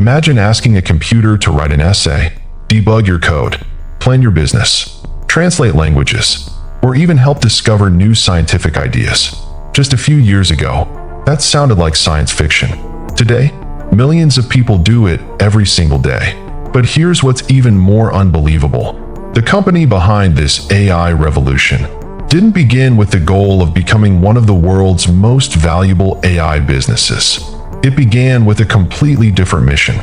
Imagine asking a computer to write an essay, debug your code, plan your business, translate languages, or even help discover new scientific ideas. Just a few years ago, that sounded like science fiction. Today, millions of people do it every single day. But here's what's even more unbelievable. The company behind this AI revolution didn't begin with the goal of becoming one of the world's most valuable AI businesses. It began with a completely different mission: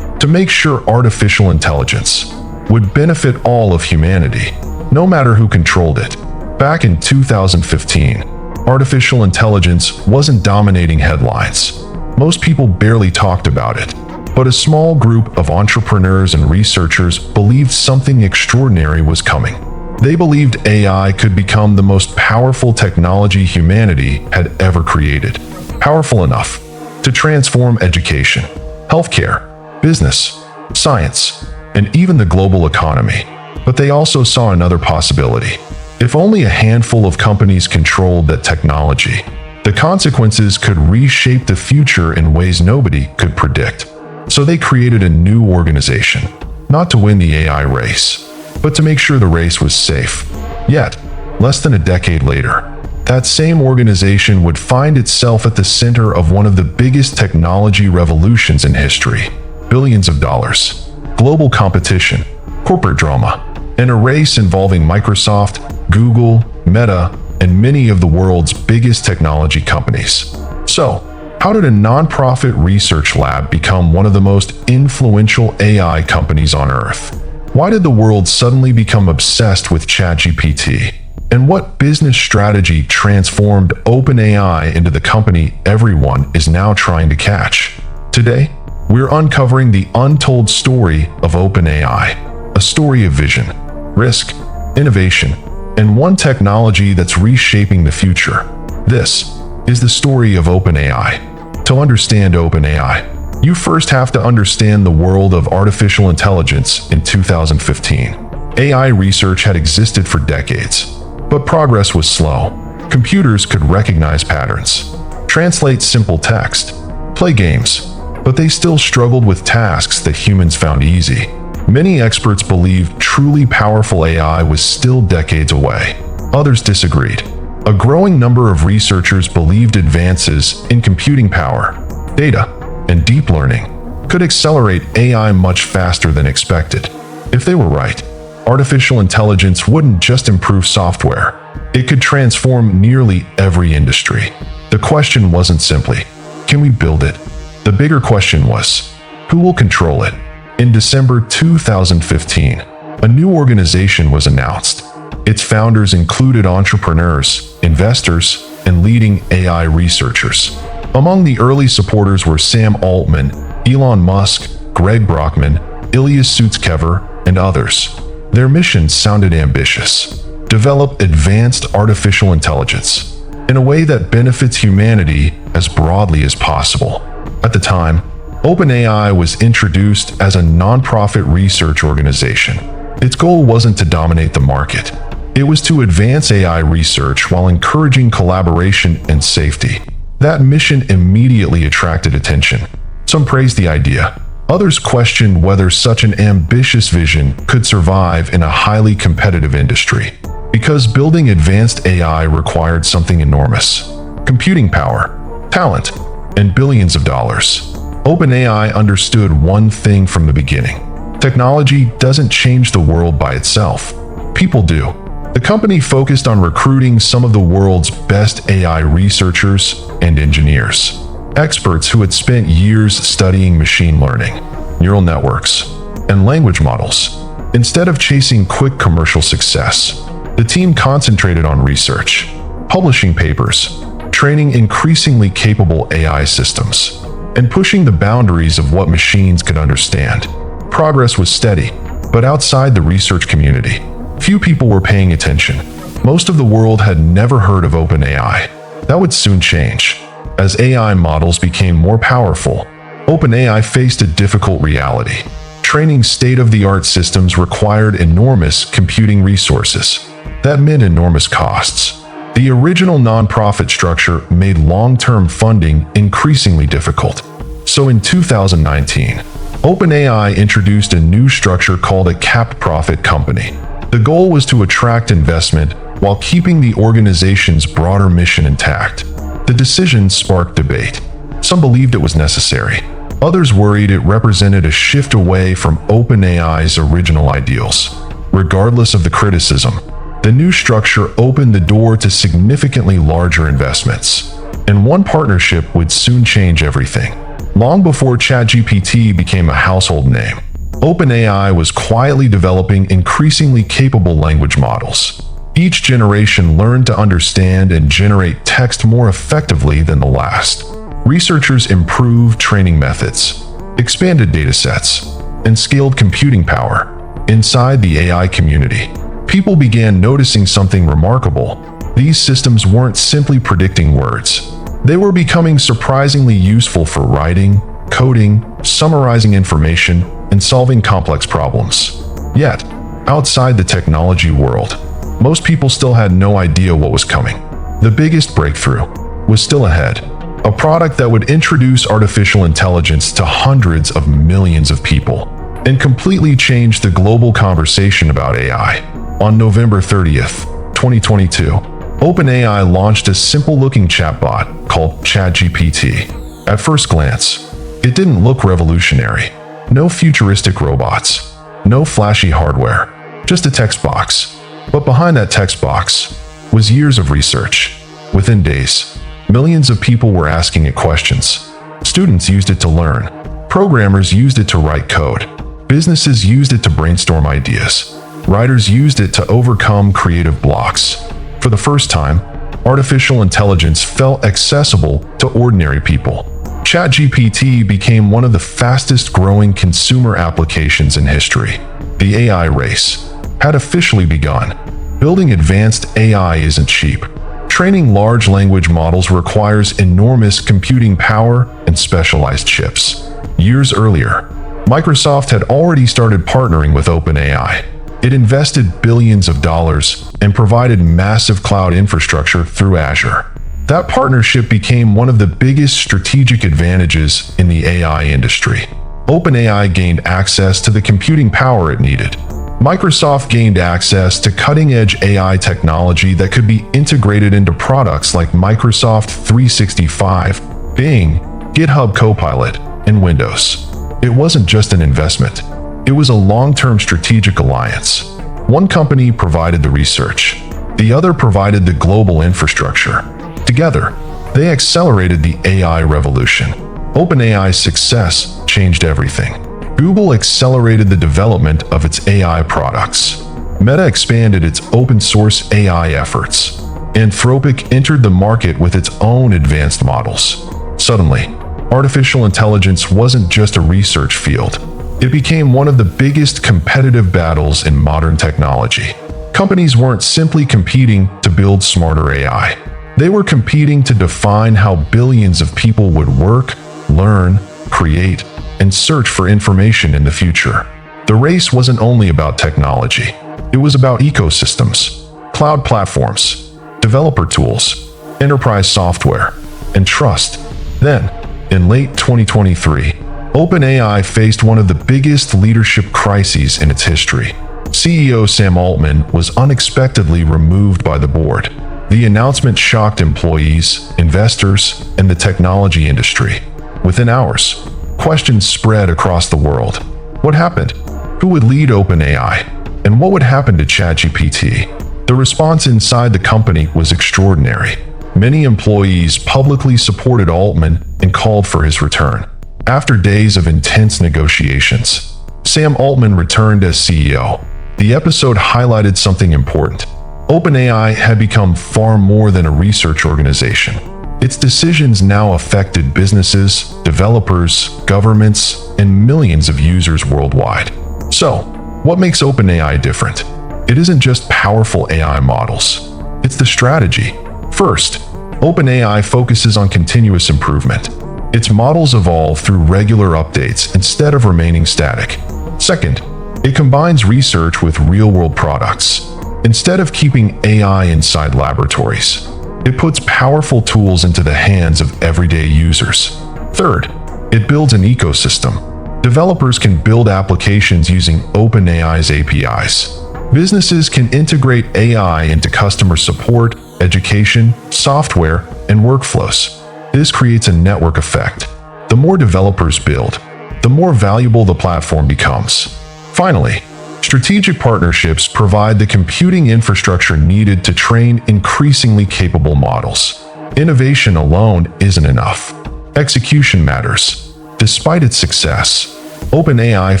to make sure artificial intelligence would benefit all of humanity, no matter who controlled it. Back in 2015, artificial intelligence wasn't dominating headlines. Most people barely talked about it. But a small group of entrepreneurs and researchers believed something extraordinary was coming. They believed AI could become the most powerful technology humanity had ever created. Powerful enough to transform education, healthcare, business, science, and even the global economy. But they also saw another possibility. If only a handful of companies controlled that technology, the consequences could reshape the future in ways nobody could predict. So they created a new organization, not to win the AI race, but to make sure the race was safe. Yet, less than a decade later, that same organization would find itself at the center of one of the biggest technology revolutions in history. Billions of dollars, global competition, corporate drama, and a race involving Microsoft, Google, Meta, and many of the world's biggest technology companies. So, how did a nonprofit research lab become one of the most influential AI companies on Earth? Why did the world suddenly become obsessed with ChatGPT? And what business strategy transformed OpenAI into the company everyone is now trying to catch? Today, we're uncovering the untold story of OpenAI, a story of vision, risk, innovation, and one technology that's reshaping the future. This is the story of OpenAI. To understand OpenAI, you first have to understand the world of artificial intelligence in 2015. AI research had existed for decades, but progress was slow. Computers could recognize patterns, translate simple text, play games, but they still struggled with tasks that humans found easy. Many experts believed truly powerful AI was still decades away. Others disagreed. A growing number of researchers believed advances in computing power, data, and deep learning could accelerate AI much faster than expected. If they were right, artificial intelligence wouldn't just improve software, it could transform nearly every industry. The question wasn't simply, can we build it? The bigger question was, who will control it? In December 2015, a new organization was announced. Its founders included entrepreneurs, investors, and leading AI researchers. Among the early supporters were Sam Altman, Elon Musk, Greg Brockman, Ilya Sutskever, and others. Their mission sounded ambitious: develop advanced artificial intelligence in a way that benefits humanity as broadly as possible. At the time, OpenAI was introduced as a nonprofit research organization. Its goal wasn't to dominate the market. It was to advance AI research while encouraging collaboration and safety. That mission immediately attracted attention. Some praised the idea. Others questioned whether such an ambitious vision could survive in a highly competitive industry. Because building advanced AI required something enormous: computing power, talent, and billions of dollars. OpenAI understood one thing from the beginning: technology doesn't change the world by itself. People do. The company focused on recruiting some of the world's best AI researchers and engineers, experts who had spent years studying machine learning, neural networks, and language models. Instead of chasing quick commercial success, the team concentrated on research, publishing papers, training increasingly capable AI systems, and pushing the boundaries of what machines could understand. Progress was steady, but outside the research community, few people were paying attention. Most of the world had never heard of OpenAI. That would soon change. As AI models became more powerful, OpenAI faced a difficult reality. Training state-of-the-art systems required enormous computing resources. That meant enormous costs. The original nonprofit structure made long-term funding increasingly difficult. So in 2019, OpenAI introduced a new structure called a capped profit company. The goal was to attract investment while keeping the organization's broader mission intact. The decision sparked debate. Some believed it was necessary. Others worried it represented a shift away from OpenAI's original ideals. Regardless of the criticism, the new structure opened the door to significantly larger investments. And one partnership would soon change everything. Long before ChatGPT became a household name, OpenAI was quietly developing increasingly capable language models. Each generation learned to understand and generate text more effectively than the last. Researchers improved training methods, expanded datasets, and scaled computing power. Inside the AI community, people began noticing something remarkable. These systems weren't simply predicting words. They were becoming surprisingly useful for writing, coding, summarizing information, and solving complex problems. Yet, outside the technology world, most people still had no idea what was coming. The biggest breakthrough was still ahead. A product that would introduce artificial intelligence to hundreds of millions of people and completely change the global conversation about AI. On November 30th, 2022, OpenAI launched a simple-looking chatbot called ChatGPT. At first glance, it didn't look revolutionary. No futuristic robots, no flashy hardware, just a text box. But behind that text box was years of research. Within days, millions of people were asking it questions. Students used it to learn. Programmers used it to write code. Businesses used it to brainstorm ideas. Writers used it to overcome creative blocks. For the first time, artificial intelligence felt accessible to ordinary people. ChatGPT became one of the fastest-growing consumer applications in history. The AI race had officially begun. Building advanced AI isn't cheap. Training large language models requires enormous computing power and specialized chips. Years earlier, Microsoft had already started partnering with OpenAI. It invested billions of dollars and provided massive cloud infrastructure through Azure. That partnership became one of the biggest strategic advantages in the AI industry. OpenAI gained access to the computing power it needed. Microsoft gained access to cutting-edge AI technology that could be integrated into products like Microsoft 365, Bing, GitHub Copilot, and Windows. It wasn't just an investment. It was a long-term strategic alliance. One company provided the research. The other provided the global infrastructure. Together, they accelerated the AI revolution. OpenAI's success changed everything. Google accelerated the development of its AI products. Meta expanded its open-source AI efforts. Anthropic entered the market with its own advanced models. Suddenly, artificial intelligence wasn't just a research field. It became one of the biggest competitive battles in modern technology. Companies weren't simply competing to build smarter AI. They were competing to define how billions of people would work, learn, create, and search for information in the future. The race wasn't only about technology. It was about ecosystems, cloud platforms, developer tools, enterprise software, and trust. Then, in late 2023, OpenAI faced one of the biggest leadership crises in its history. CEO Sam Altman was unexpectedly removed by the board. The announcement shocked employees, investors, and the technology industry. Within hours, questions spread across the world. What happened? Who would lead OpenAI? And what would happen to ChatGPT? The response inside the company was extraordinary. Many employees publicly supported Altman and called for his return. After days of intense negotiations, Sam Altman returned as CEO. The episode highlighted something important. OpenAI had become far more than a research organization. Its decisions now affected businesses, developers, governments, and millions of users worldwide. So, what makes OpenAI different? It isn't just powerful AI models. It's the strategy. First, OpenAI focuses on continuous improvement. Its models evolve through regular updates instead of remaining static. Second, it combines research with real-world products. Instead of keeping AI inside laboratories, it puts powerful tools into the hands of everyday users. Third, it builds an ecosystem. Developers can build applications using OpenAI's APIs. Businesses can integrate AI into customer support, education, software, and workflows. This creates a network effect. The more developers build, the more valuable the platform becomes. Finally, strategic partnerships provide the computing infrastructure needed to train increasingly capable models. Innovation alone isn't enough. Execution matters. Despite its success, OpenAI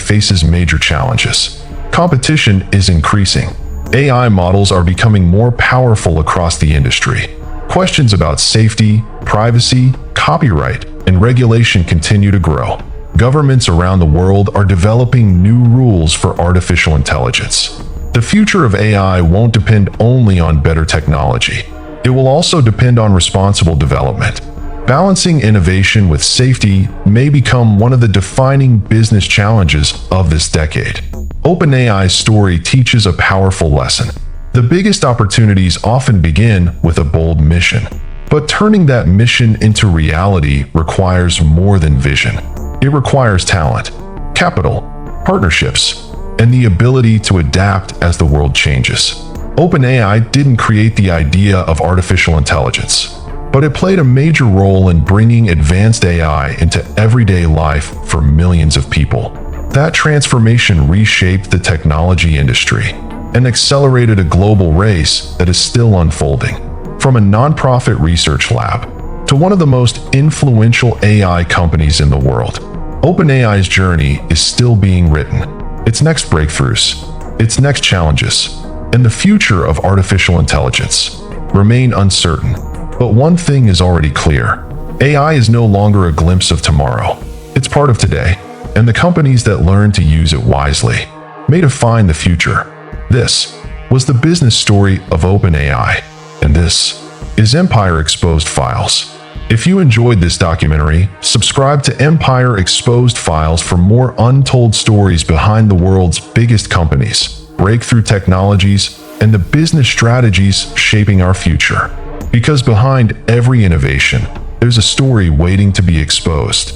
faces major challenges. Competition is increasing. AI models are becoming more powerful across the industry. Questions about safety, privacy, copyright, and regulation continue to grow. Governments around the world are developing new rules for artificial intelligence. The future of AI won't depend only on better technology. It will also depend on responsible development. Balancing innovation with safety may become one of the defining business challenges of this decade. OpenAI's story teaches a powerful lesson. The biggest opportunities often begin with a bold mission. But turning that mission into reality requires more than vision. It requires talent, capital, partnerships, and the ability to adapt as the world changes. OpenAI didn't create the idea of artificial intelligence, but it played a major role in bringing advanced AI into everyday life for millions of people. That transformation reshaped the technology industry and accelerated a global race that is still unfolding. From a nonprofit research lab to one of the most influential AI companies in the world, OpenAI's journey is still being written. Its next breakthroughs, its next challenges, and the future of artificial intelligence remain uncertain. But one thing is already clear. AI is no longer a glimpse of tomorrow. It's part of today, and the companies that learn to use it wisely may define the future. This was the business story of OpenAI, and this is Empire Exposed Files. If you enjoyed this documentary, subscribe to Empire Exposed Files for more untold stories behind the world's biggest companies, breakthrough technologies, and the business strategies shaping our future. Because behind every innovation, there's a story waiting to be exposed.